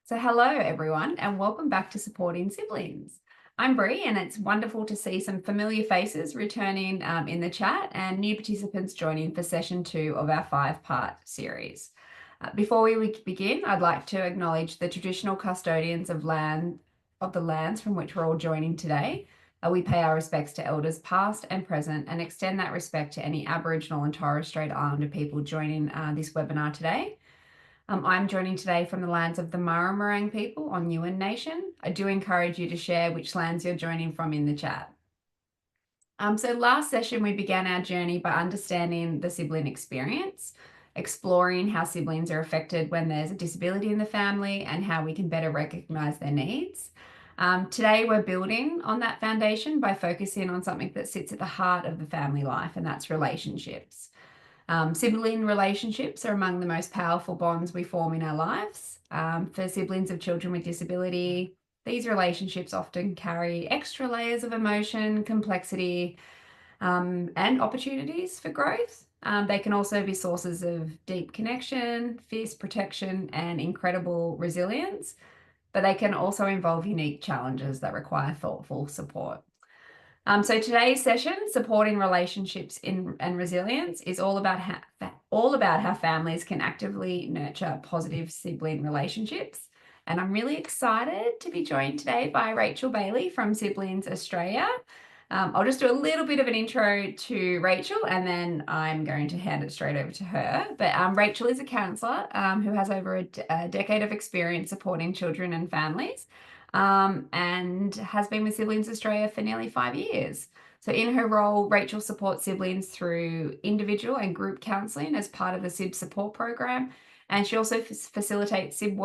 So hello everyone and welcome back to Supporting Siblings. I'm Bree and it's wonderful to see some familiar faces returning in the chat and new participants joining for session 2 of our 5-part series. Before we begin, I'd like to acknowledge the traditional custodians of the lands from which we're all joining today. We pay our respects to elders past and present and extend that respect to any Aboriginal and Torres Strait Islander people joining this webinar today. I'm joining today from the lands of the Maramarang people on Yuin Nation. I do encourage you to share which lands you're joining from in the chat. So last session, we began our journey by understanding the sibling experience, exploring how siblings are affected when there's a disability in the family and how we can better recognize their needs. Today, we're building on that foundation by focusing on something that sits at the heart of the family life, and that's relationships. Sibling relationships are among the most powerful bonds we form in our lives. For siblings of children with disability, these relationships often carry extra layers of emotion, complexity, and opportunities for growth. They can also be sources of deep connection, fierce protection, and incredible resilience, but they can also involve unique challenges that require thoughtful support. So today's session, Supporting Relationships and Resilience, is all about how families can actively nurture positive sibling relationships. And I'm really excited to be joined today by Rachel Bailey from Siblings Australia. I'll just do a little bit of an intro to Rachel and then I'm going to hand it straight over to her. But Rachel is a counsellor who has over a decade of experience supporting children and families. And has been with Siblings Australia for nearly 5 years. So in her role, Rachel supports siblings through individual and group counselling as part of the SIB support program. And she also facilitates SIB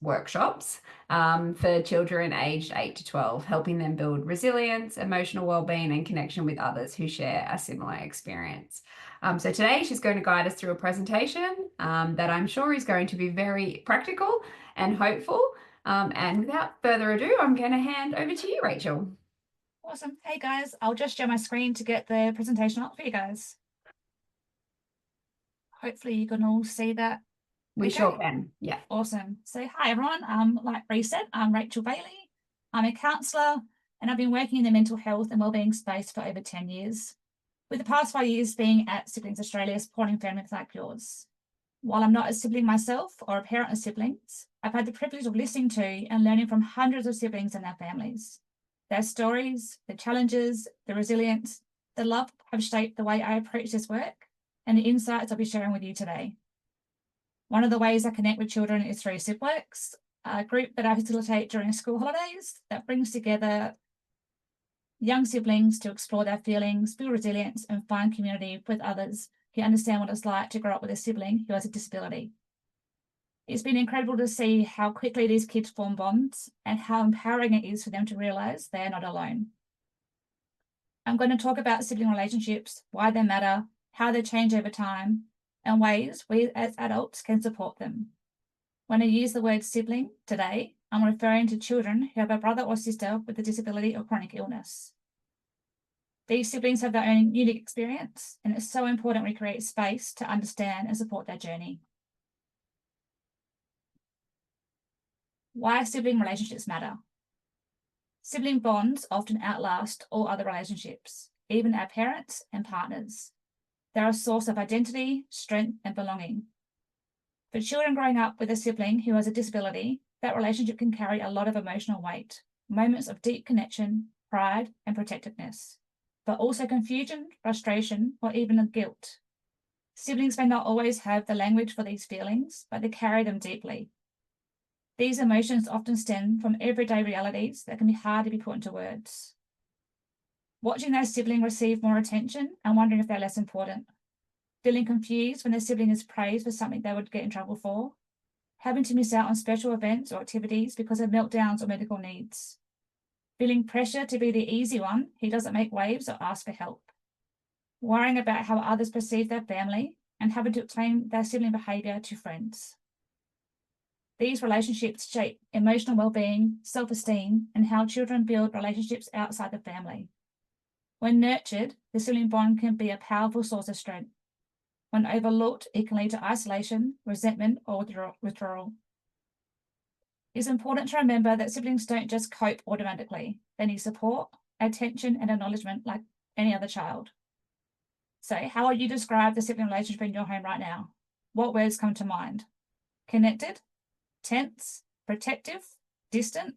workshops for children aged 8 to 12, helping them build resilience, emotional wellbeing, and connection with others who share a similar experience. So today she's going to guide us through a presentation that I'm sure is going to be very practical and hopeful. And without further ado, I'm going to hand over to you, Rachel. Awesome. Hey guys, I'll just share my screen to get the presentation up for you guys. Hopefully you can all see that. We sure can. Yeah. Awesome. So hi everyone. Like Bree said, I'm Rachel Bailey. I'm a counsellor and I've been working in the mental health and wellbeing space for over 10 years, with the past 5 years being at Siblings Australia supporting families like yours. While I'm not a sibling myself or a parent of siblings, I've had the privilege of listening to and learning from hundreds of siblings and their families. Their stories, the challenges, the resilience, the love have shaped the way I approach this work and the insights I'll be sharing with you today. One of the ways I connect with children is through SibWorks, a group that I facilitate during school holidays that brings together young siblings to explore their feelings, build resilience, and find community with others who understand what it's like to grow up with a sibling who has a disability. It's been incredible to see how quickly these kids form bonds and how empowering it is for them to realise they are not alone. I'm going to talk about sibling relationships, why they matter, how they change over time, and ways we as adults can support them. When I use the word sibling today, I'm referring to children who have a brother or sister with a disability or chronic illness. These siblings have their own unique experience, and it's so important we create space to understand and support their journey. Why sibling relationships matter. Sibling bonds often outlast all other relationships, even our parents and partners. They're a source of identity, strength, and belonging. For children growing up with a sibling who has a disability, that relationship can carry a lot of emotional weight, moments of deep connection, pride, and protectiveness, but also confusion, frustration, or even guilt. Siblings may not always have the language for these feelings, but they carry them deeply. These emotions often stem from everyday realities that can be hard to be put into words. Watching their sibling receive more attention and wondering if they're less important. Feeling confused when their sibling is praised for something they would get in trouble for. Having to miss out on special events or activities because of meltdowns or medical needs. Feeling pressure to be the easy one who doesn't make waves or ask for help. Worrying about how others perceive their family and having to explain their sibling behaviour to friends. These relationships shape emotional well-being, self-esteem, and how children build relationships outside the family. When nurtured, the sibling bond can be a powerful source of strength. When overlooked, it can lead to isolation, resentment, or withdrawal. It's important to remember that siblings don't just cope automatically. They need support, attention, and acknowledgement like any other child. So, how would you describe the sibling relationship in your home right now? What words come to mind? Connected, tense, protective, distant?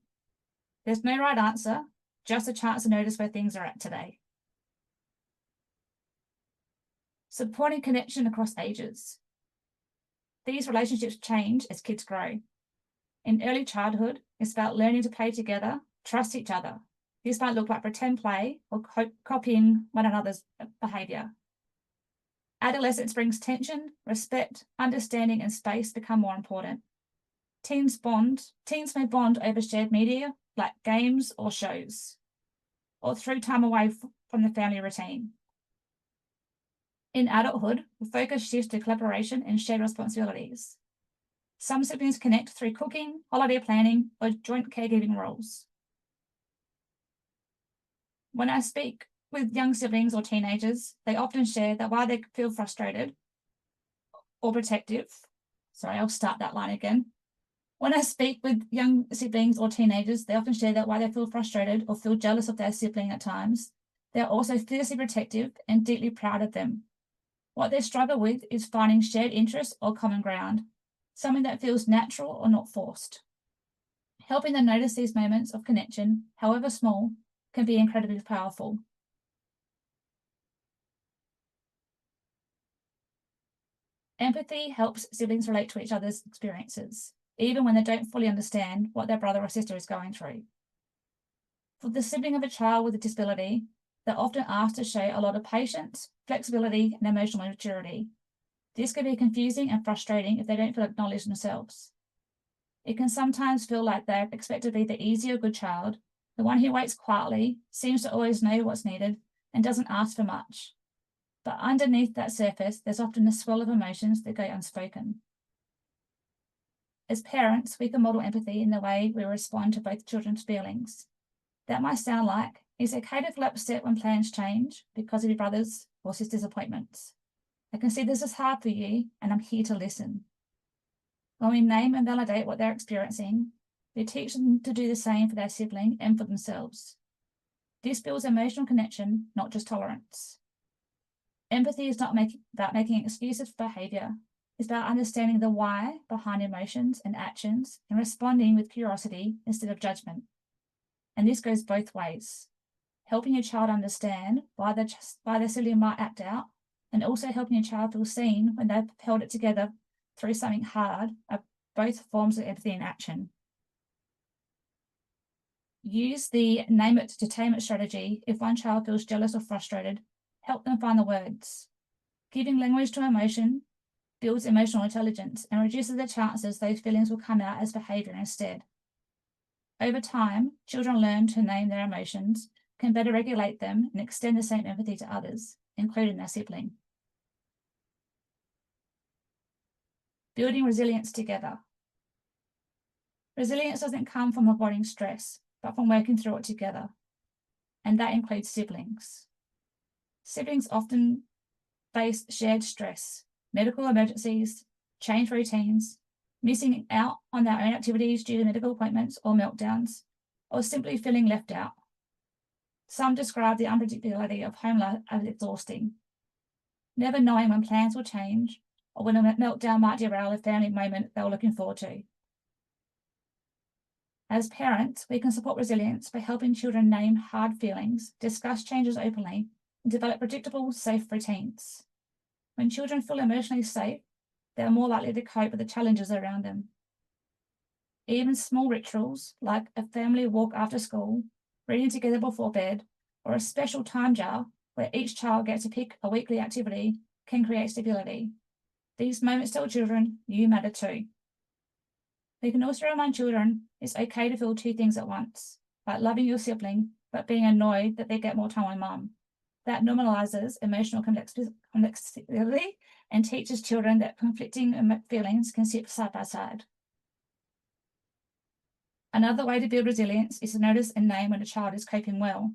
There's no right answer, just a chance to notice where things are at today. Supporting connection across ages. These relationships change as kids grow. In early childhood, it's about learning to play together, trust each other. This might look like pretend play or copying one another's behaviour. Adolescence brings tension, respect, understanding, and space become more important. Teens may bond over shared media like games or shows, or through time away from the family routine. In adulthood, the focus shifts to collaboration and shared responsibilities. Some siblings connect through cooking, holiday planning, or joint caregiving roles. When I speak with young siblings or teenagers, they often share that while they feel frustrated or protective, I'll start that line again. When I speak with young siblings or teenagers, they often share that while they feel frustrated or feel jealous of their sibling at times, they're also fiercely protective and deeply proud of them. What they struggle with is finding shared interests or common ground, something that feels natural or not forced. Helping them notice these moments of connection, however small, can be incredibly powerful. Empathy helps siblings relate to each other's experiences, even when they don't fully understand what their brother or sister is going through. For the sibling of a child with a disability, they're often asked to show a lot of patience, flexibility, and emotional maturity. This can be confusing and frustrating if they don't feel acknowledged themselves. It can sometimes feel like they're expected to be the easy or good child, the one who waits quietly, seems to always know what's needed, and doesn't ask for much. But underneath that surface, there's often a swirl of emotions that go unspoken. As parents, we can model empathy in the way we respond to both children's feelings. That might sound like, it's okay to feel upset when plans change because of your brother's or sister's appointments. I can see this is hard for you, and I'm here to listen. When we name and validate what they're experiencing, we teach them to do the same for their sibling and for themselves. This builds emotional connection, not just tolerance. Empathy is not about making excuses for behaviour. It's about understanding the why behind emotions and actions and responding with curiosity instead of judgment. And this goes both ways. Helping your child understand why their sibling might act out, and also helping your child feel seen when they've held it together through something hard are both forms of empathy in action. Use the name it to tame it strategy if one child feels jealous or frustrated. Help them find the words. Giving language to emotion builds emotional intelligence and reduces the chances those feelings will come out as behaviour instead. Over time, children learn to name their emotions, can better regulate them, and extend the same empathy to others, including their sibling. Building resilience together. Resilience doesn't come from avoiding stress, but from working through it together, and that includes siblings. Siblings often face shared stress, medical emergencies, change routines, missing out on their own activities due to medical appointments or meltdowns, or simply feeling left out. Some describe the unpredictability of home life as exhausting, never knowing when plans will change or when a meltdown might derail a family moment they were looking forward to. As parents, we can support resilience by helping children name hard feelings, discuss changes openly, and develop predictable, safe routines. When children feel emotionally safe, they are more likely to cope with the challenges around them. Even small rituals like a family walk after school, reading together before bed, or a special time jar where each child gets to pick a weekly activity can create stability. These moments tell children you matter too. We can also remind children it's okay to feel two things at once, like loving your sibling but being annoyed that they get more time with mum. That normalizes emotional complexity and teaches children that conflicting feelings can sit side by side. Another way to build resilience is to notice and name when a child is coping well.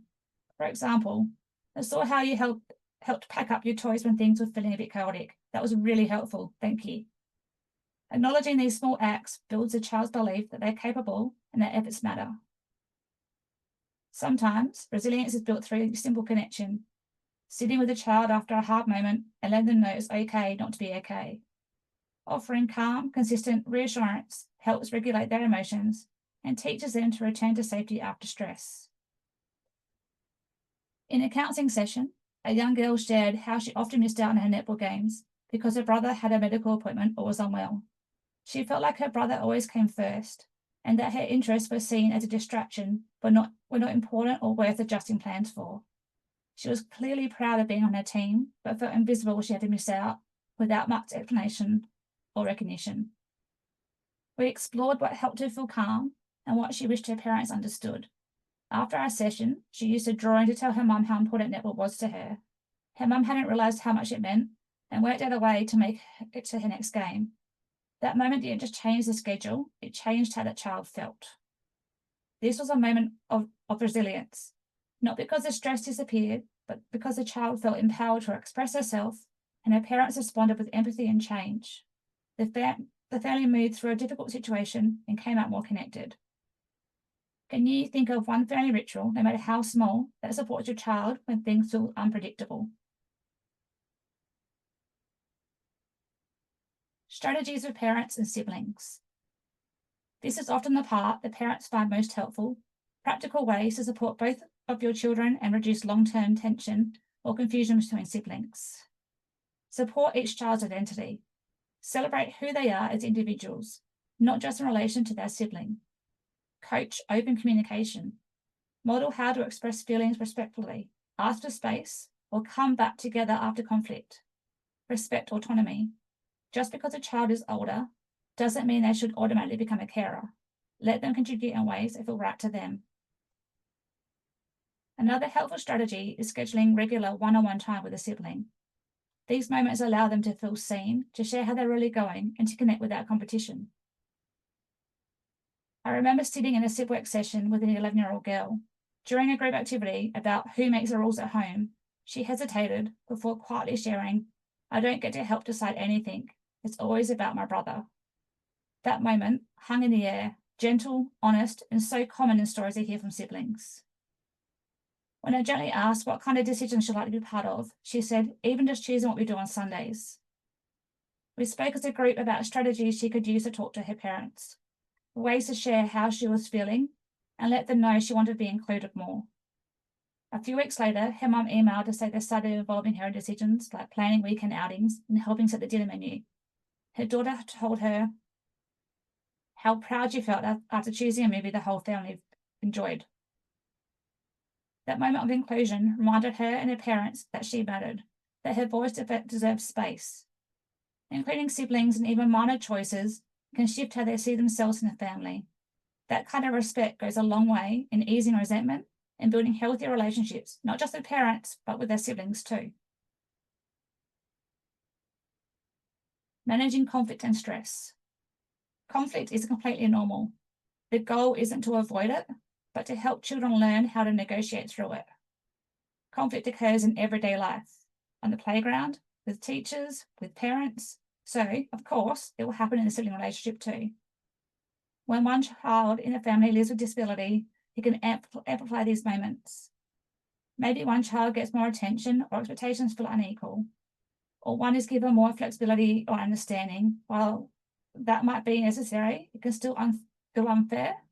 For example, I saw how you helped pack up your toys when things were feeling a bit chaotic. That was really helpful. Thank you. Acknowledging these small acts builds a child's belief that they're capable and their efforts matter. Sometimes resilience is built through simple connection, sitting with a child after a hard moment and letting them know it's okay not to be okay. Offering calm, consistent reassurance helps regulate their emotions and teaches them to return to safety after stress. In a counselling session, a young girl shared how she often missed out on her netball games because her brother had a medical appointment or was unwell. She felt like her brother always came first, and that her interests were seen as a distraction, but were not important or worth adjusting plans for. She was clearly proud of being on her team, but felt invisible she had to miss out without much explanation or recognition. We explored what helped her feel calm and what she wished her parents understood. After our session, she used a drawing to tell her mum how important netball was to her. Her mum hadn't realised how much it meant and worked out a way to make it to her next game. That moment didn't just change the schedule, it changed how that child felt. This was a moment of resilience, not because the stress disappeared, but because the child felt empowered to express herself and her parents responded with empathy and change. The family moved through a difficult situation and came out more connected. Can you think of one family ritual, no matter how small, that supports your child when things feel unpredictable? Strategies with parents and siblings. This is often the part that parents find most helpful, practical ways to support both of your children and reduce long-term tension or confusion between siblings. Support each child's identity. Celebrate who they are as individuals, not just in relation to their sibling. Coach open communication. Model how to express feelings respectfully, ask for space, or come back together after conflict. Respect autonomy. Just because a child is older doesn't mean they should automatically become a carer. Let them contribute in ways that feel right to them. Another helpful strategy is scheduling regular one-on-one time with a sibling. These moments allow them to feel seen, to share how they're really going, and to connect without competition. I remember sitting in a sib work session with an 11-year-old girl. During a group activity about who makes the rules at home, she hesitated before quietly sharing, "I don't get to help decide anything. It's always about my brother." That moment hung in the air, gentle, honest, and so common in stories I hear from siblings. When I gently asked what kind of decisions she'd like to be part of, she said, "Even just choosing what we do on Sundays." We spoke as a group about strategies she could use to talk to her parents, ways to share how she was feeling, and let them know she wanted to be included more. A few weeks later, her mum emailed to say they started involving her in decisions like planning weekend outings and helping set the dinner menu. Her daughter told her how proud she felt after choosing a movie the whole family enjoyed. That moment of inclusion reminded her and her parents that she mattered, that her voice deserved space. Including siblings in even minor choices can shift how they see themselves in the family. That kind of respect goes a long way in easing resentment and building healthier relationships, not just with parents, but with their siblings too. Managing conflict and stress. Conflict is completely normal. The goal isn't to avoid it, but to help children learn how to negotiate through it. Conflict occurs in everyday life, on the playground, with teachers, with parents. So, of course, it will happen in a sibling relationship too. When one child in a family lives with disability, it can amplify these moments. Maybe one child gets more attention or expectations feel unequal, or one is given more flexibility or understanding. While that might be necessary, it can still feel unfair.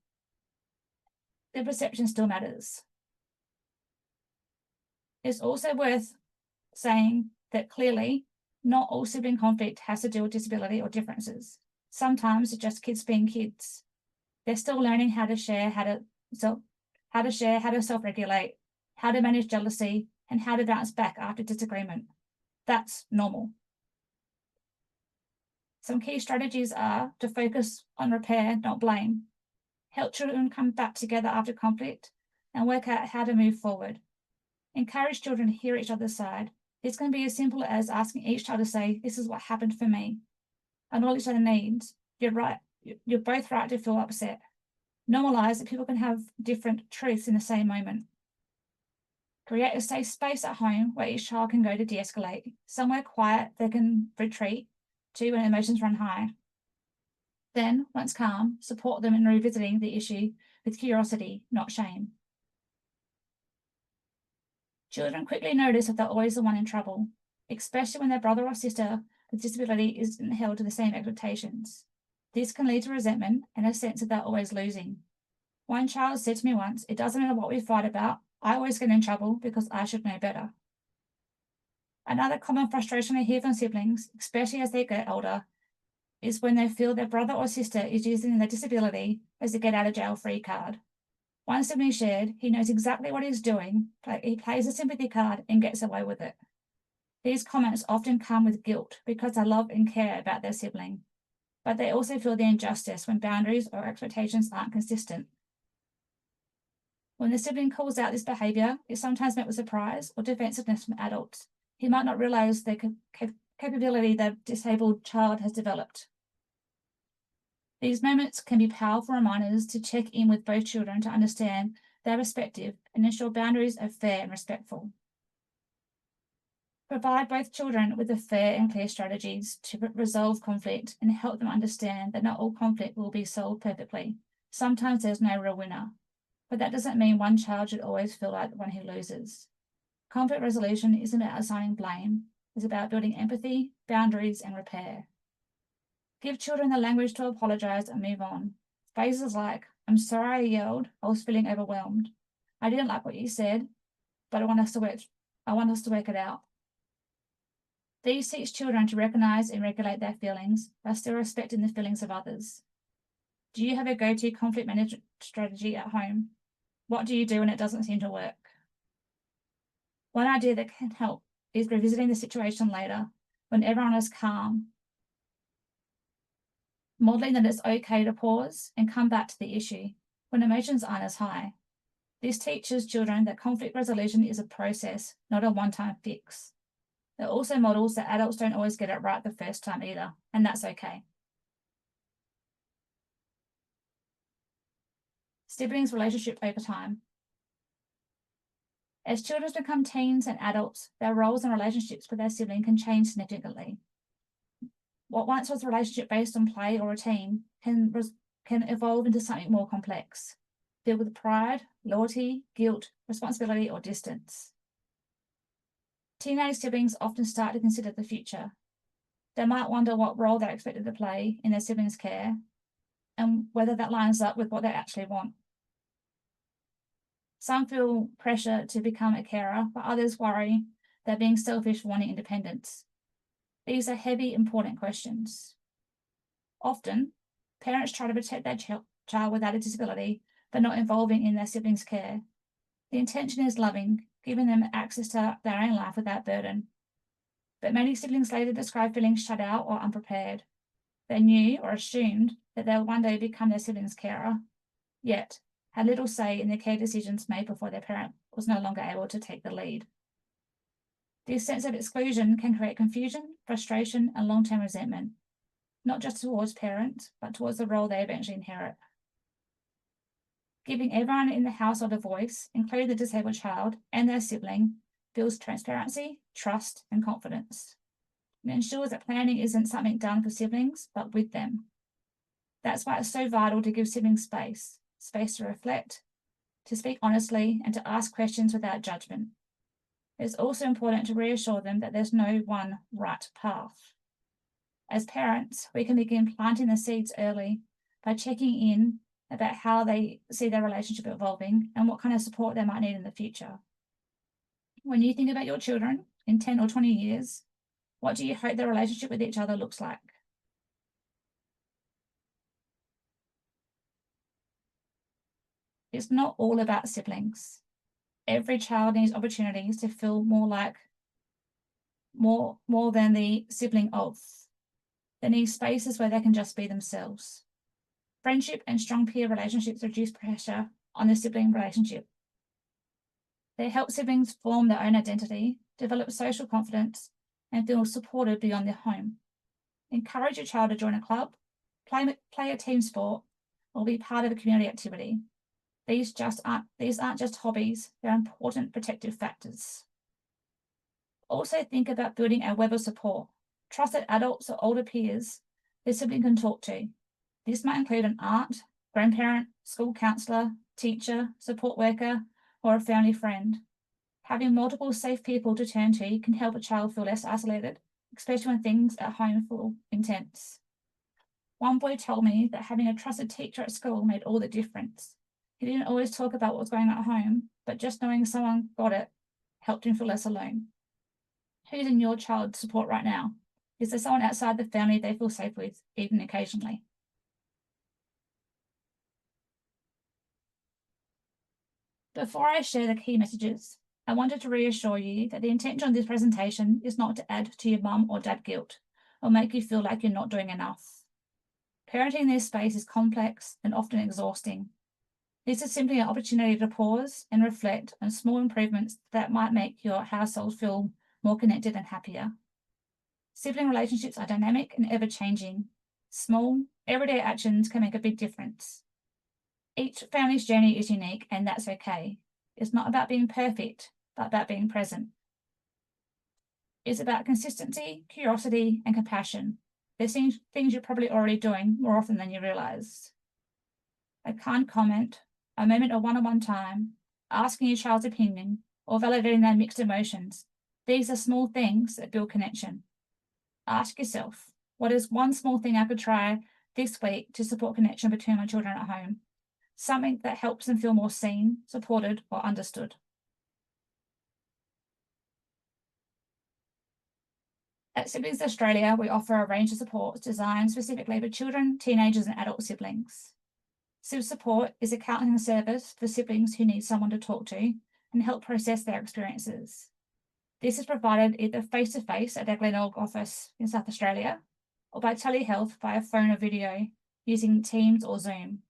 The perception still matters. It's also worth saying that clearly not all sibling conflict has to do with disability or differences. Sometimes it's just kids being kids. They're still learning how to share, how to self-regulate, how to manage jealousy, and how to bounce back after disagreement. That's normal. Some key strategies are to focus on repair, not blame. Help children come back together after conflict and work out how to move forward. Encourage children to hear each other's side. This can be as simple as asking each child to say, "This is what happened for me." Acknowledge their needs. You're right. You're both right to feel upset. Normalize that people can have different truths in the same moment. Create a safe space at home where each child can go to de-escalate, somewhere quiet they can retreat to when emotions run high. Then, once calm, support them in revisiting the issue with curiosity, not shame. Children quickly notice that they're always the one in trouble, especially when their brother or sister with disability isn't held to the same expectations. This can lead to resentment and a sense that they're always losing. One child said to me once, "It doesn't matter what we fight about, I always get in trouble because I should know better." Another common frustration I hear from siblings, especially as they get older, is when they feel their brother or sister is using their disability as a get-out-of-jail-free card. One sibling shared, he knows exactly what he's doing, he plays a sympathy card and gets away with it. These comments often come with guilt because they love and care about their sibling, but they also feel the injustice when boundaries or expectations aren't consistent. When the sibling calls out this behaviour, it's sometimes met with surprise or defensiveness from adults. He might not realise the capability the disabled child has developed. These moments can be powerful reminders to check in with both children to understand their perspective and ensure boundaries are fair and respectful. Provide both children with a fair and clear strategies to resolve conflict and help them understand that not all conflict will be solved perfectly. Sometimes there's no real winner, but that doesn't mean one child should always feel like the one who loses. Conflict resolution isn't about assigning blame, it's about building empathy, boundaries, and repair. Give children the language to apologise and move on. Phrases like, "I'm sorry I yelled, I was feeling overwhelmed. I didn't like what you said, but I want us to work it out." These teach children to recognise and regulate their feelings while still respecting the feelings of others. Do you have a go-to conflict management strategy at home? What do you do when it doesn't seem to work? One idea that can help is revisiting the situation later when everyone is calm, modelling that it's okay to pause and come back to the issue when emotions aren't as high. This teaches children that conflict resolution is a process, not a one-time fix. It also models that adults don't always get it right the first time either, and that's okay. Siblings' relationship over time. As children become teens and adults, their roles and relationships with their sibling can change significantly. What once was a relationship based on play or routine can evolve into something more complex, filled with pride, loyalty, guilt, responsibility, or distance. Teenage siblings often start to consider the future. They might wonder what role they're expected to play in their siblings' care and whether that lines up with what they actually want. Some feel pressure to become a carer, but others worry they're being selfish for wanting independence. These are heavy, important questions. Often, parents try to protect their child without a disability, but not involving in their siblings' care. The intention is loving, giving them access to their own life without burden. But many siblings later describe feeling shut out or unprepared. They knew or assumed that they'll one day become their siblings' carer, yet had little say in the care decisions made before their parent was no longer able to take the lead. This sense of exclusion can create confusion, frustration, and long-term resentment, not just towards parents, but towards the role they eventually inherit. Giving everyone in the household a voice, including the disabled child and their sibling, builds transparency, trust, and confidence. It ensures that planning isn't something done for siblings, but with them. That's why it's so vital to give siblings space to reflect, to speak honestly, and to ask questions without judgment. It's also important to reassure them that there's no one right path. As parents, we can begin planting the seeds early by checking in about how they see their relationship evolving and what kind of support they might need in the future. When you think about your children in 10 or 20 years, what do you hope their relationship with each other looks like? It's not all about siblings. Every child needs opportunities to feel more than the sibling of. They need spaces where they can just be themselves. Friendship and strong peer relationships reduce pressure on the sibling relationship. They help siblings form their own identity, develop social confidence, and feel supported beyond their home. Encourage your child to join a club, play a team sport, or be part of a community activity. These aren't just hobbies, they're important protective factors. Also think about building a web of support. Trusted adults or older peers their sibling can talk to. This might include an aunt, grandparent, school counsellor, teacher, support worker, or a family friend. Having multiple safe people to turn to can help a child feel less isolated, especially when things at home feel intense. One boy told me that having a trusted teacher at school made all the difference. He didn't always talk about what was going on at home, but just knowing someone got it helped him feel less alone. Who's in your child's support right now? Is there someone outside the family they feel safe with, even occasionally? Before I share the key messages, I wanted to reassure you that the intention of this presentation is not to add to your mum or dad guilt or make you feel like you're not doing enough. Parenting in this space is complex and often exhausting. This is simply an opportunity to pause and reflect on small improvements that might make your household feel more connected and happier. Sibling relationships are dynamic and ever-changing. Small, everyday actions can make a big difference. Each family's journey is unique, and that's okay. It's not about being perfect, but about being present. It's about consistency, curiosity, and compassion. There's things you're probably already doing more often than you realize. A kind comment, a moment of one-on-one time, asking your child's opinion, or validating their mixed emotions. These are small things that build connection. Ask yourself, what is one small thing I could try this week to support connection between my children at home? Something that helps them feel more seen, supported, or understood. At Siblings Australia, we offer a range of supports designed specifically for children, teenagers, and adult siblings. Sib Support is a counselling service for siblings who need someone to talk to and help process their experiences. This is provided either face-to-face at our Glenelg office in South Australia or by telehealth via phone or video using Teams or Zoom.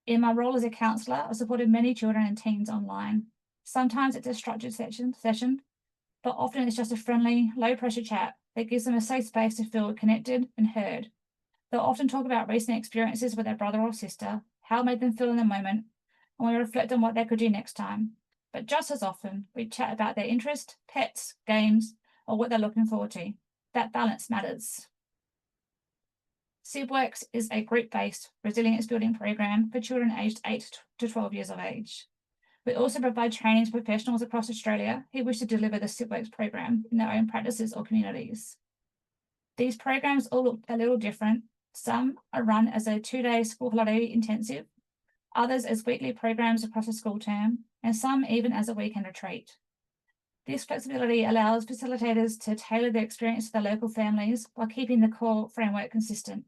In my role as a counsellor, I've supported many children and teens online. Sometimes it's a structured session, but often it's just a friendly, low-pressure chat that gives them a safe space to feel connected and heard. They'll often talk about recent experiences with their brother or sister, how it made them feel in the moment, and we reflect on what they could do next time. But just as often, we chat about their interest, pets, games, or what they're looking forward to. That balance matters. SibWorks is a group-based resilience building program for children aged 8 to 12 years of age. We also provide training to professionals across Australia who wish to deliver the SibWorks program in their own practices or communities. These programs all look a little different. Some are run as a 2-day school holiday intensive, others as weekly programs across a school term, and some even as a weekend retreat. This flexibility allows facilitators to tailor their experience to their local families while keeping the core framework consistent.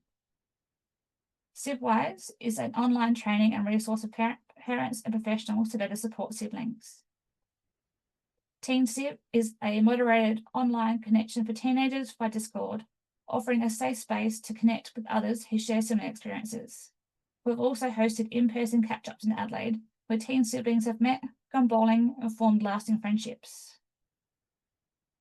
SibWise is an online training and resource for parents and professionals to better support siblings. TeenSib is a moderated online connection for teenagers by Discord, offering a safe space to connect with others who share similar experiences. We've also hosted in-person catch-ups in Adelaide, where teen siblings have met, gone bowling, and formed lasting friendships.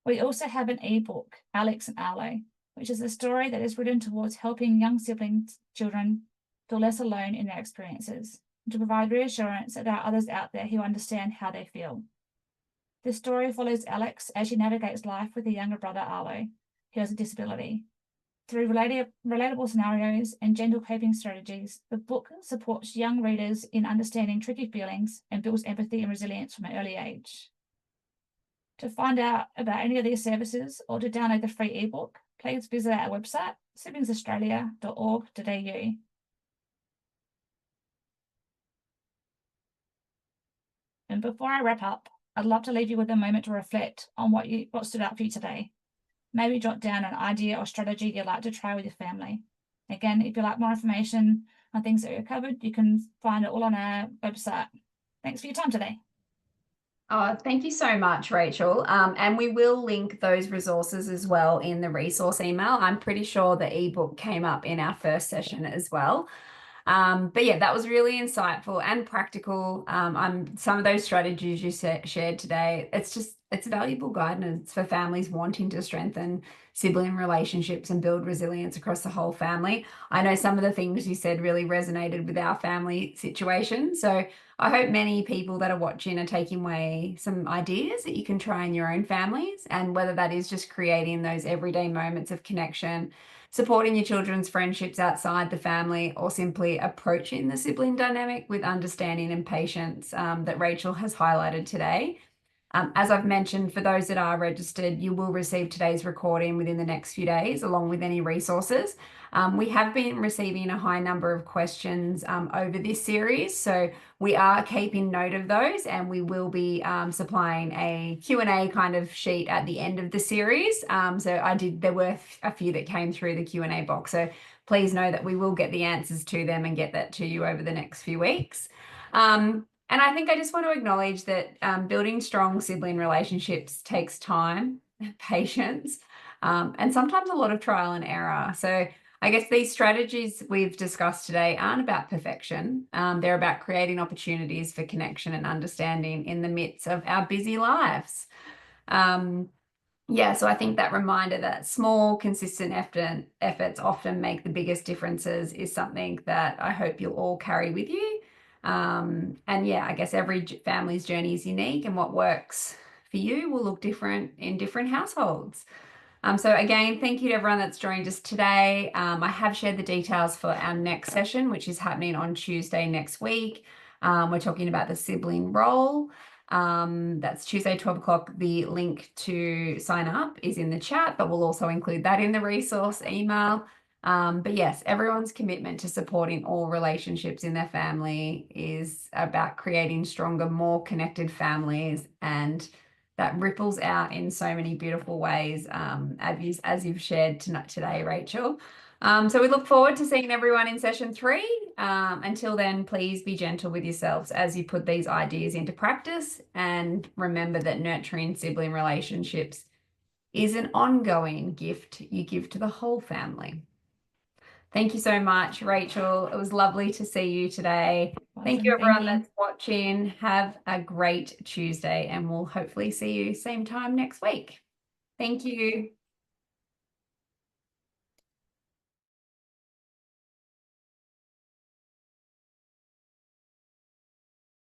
We also have an ebook, Alex and Arlo, which is a story that is written towards helping young siblings, children, feel less alone in their experiences, and to provide reassurance that there are others out there who understand how they feel. The story follows Alex as she navigates life with her younger brother, Arlo, who has a disability. Through relatable scenarios and gentle coping strategies, the book supports young readers in understanding tricky feelings and builds empathy and resilience from an early age. To find out about any of these services or to download the free ebook, please visit our website, siblingsaustralia.org.au. And before I wrap up, I'd love to leave you with a moment to reflect on what stood out for you today. Maybe jot down an idea or strategy you'd like to try with your family. Again, if you'd like more information on things that we've covered, you can find it all on our website. Thanks for your time today. Oh, thank you so much, Rachel. And we will link those resources as well in the resource email. I'm pretty sure the ebook came up in our first session as well. But yeah, that was really insightful and practical. Some of those strategies you shared today, it's it's valuable guidance for families wanting to strengthen sibling relationships and build resilience across the whole family. I know some of the things you said really resonated with our family situation. So I hope many people that are watching are taking away some ideas that you can try in your own families, and whether that is just creating those everyday moments of connection, supporting your children's friendships outside the family, or simply approaching the sibling dynamic with understanding and patience that Rachel has highlighted today. As I've mentioned, for those that are registered, you will receive today's recording within the next few days, along with any resources. We have been receiving a high number of questions over this series, so we are keeping note of those, and we will be supplying a Q&A kind of sheet at the end of the series. There were a few that came through the Q&A box, so please know that we will get the answers to them and get that to you over the next few weeks. And I think I just want to acknowledge that building strong sibling relationships takes time, patience, and sometimes a lot of trial and error. So I guess these strategies we've discussed today aren't about perfection. They're about creating opportunities for connection and understanding in the midst of our busy lives. So I think that reminder that small, consistent efforts often make the biggest differences is something that I hope you'll all carry with you. I guess every family's journey is unique, and what works for you will look different in different households. So again, thank you to everyone that's joined us today. I have shared the details for our next session, which is happening on Tuesday next week. We're talking about the sibling role. That's Tuesday, 12 o'clock. The link to sign up is in the chat, but we'll also include that in the resource email. But yes, everyone's commitment to supporting all relationships in their family is about creating stronger, more connected families, and that ripples out in so many beautiful ways, as you've shared today, Rachel. So we look forward to seeing everyone in session 3. Until then, please be gentle with yourselves as you put these ideas into practice, and remember that nurturing sibling relationships is an ongoing gift you give to the whole family. Thank you so much, Rachel. It was lovely to see you today. Thank you, everyone that's watching. Have a great Tuesday, and we'll hopefully see you same time next week. Thank you.